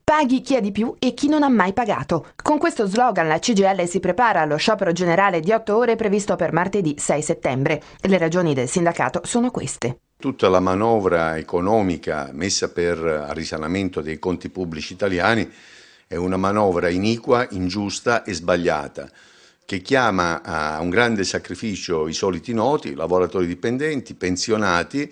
Paghi chi ha di più e chi non ha mai pagato. Con questo slogan la CGIL si prepara allo sciopero generale di 8 ore previsto per martedì 6 settembre. Le ragioni del sindacato sono queste. Tutta la manovra economica messa per il risanamento dei conti pubblici italiani è una manovra iniqua, ingiusta e sbagliata, che chiama a un grande sacrificio i soliti noti, lavoratori dipendenti, pensionati,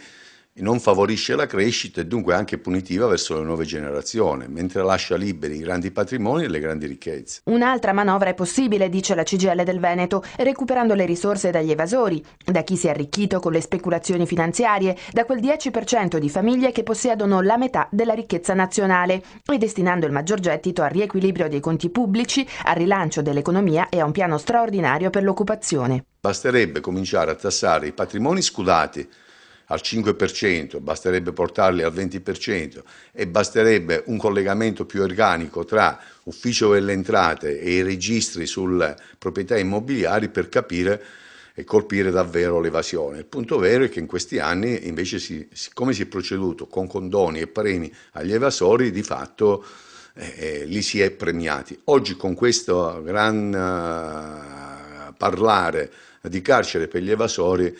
non favorisce la crescita e dunque è anche punitiva verso le nuove generazioni, mentre lascia liberi i grandi patrimoni e le grandi ricchezze. Un'altra manovra è possibile, dice la CGIL del Veneto, recuperando le risorse dagli evasori, da chi si è arricchito con le speculazioni finanziarie, da quel 10% di famiglie che possiedono la metà della ricchezza nazionale e destinando il maggior gettito al riequilibrio dei conti pubblici, al rilancio dell'economia e a un piano straordinario per l'occupazione. Basterebbe cominciare a tassare i patrimoni scudati al 5%, basterebbe portarli al 20% e basterebbe un collegamento più organico tra ufficio delle entrate e i registri sulle proprietà immobiliari per capire e colpire davvero l'evasione. Il punto vero è che in questi anni invece siccome si è proceduto con condoni e premi agli evasori, di fatto li si è premiati. Oggi con questo gran parlare di carcere per gli evasori,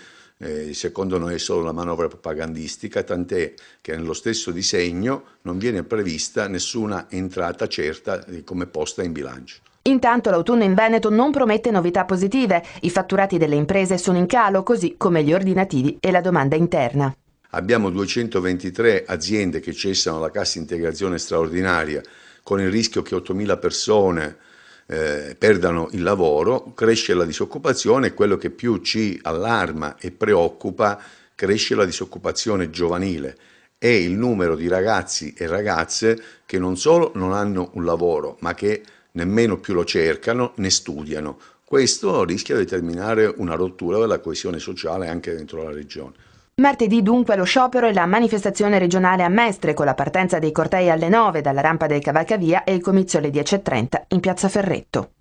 secondo noi è solo una manovra propagandistica, tant'è che nello stesso disegno non viene prevista nessuna entrata certa come posta in bilancio. Intanto l'autunno in Veneto non promette novità positive. I fatturati delle imprese sono in calo, così come gli ordinativi e la domanda interna. Abbiamo 223 aziende che cessano la cassa integrazione straordinaria, con il rischio che 8.000 persone perdano il lavoro, cresce la disoccupazione e quello che più ci allarma e preoccupa, cresce la disoccupazione giovanile e il numero di ragazzi e ragazze che non solo non hanno un lavoro, ma che nemmeno più lo cercano né studiano. Questo rischia di determinare una rottura della coesione sociale anche dentro la regione. Martedì dunque lo sciopero e la manifestazione regionale a Mestre con la partenza dei cortei alle 9 dalla rampa del Cavalcavia e il comizio alle 10:30 in piazza Ferretto.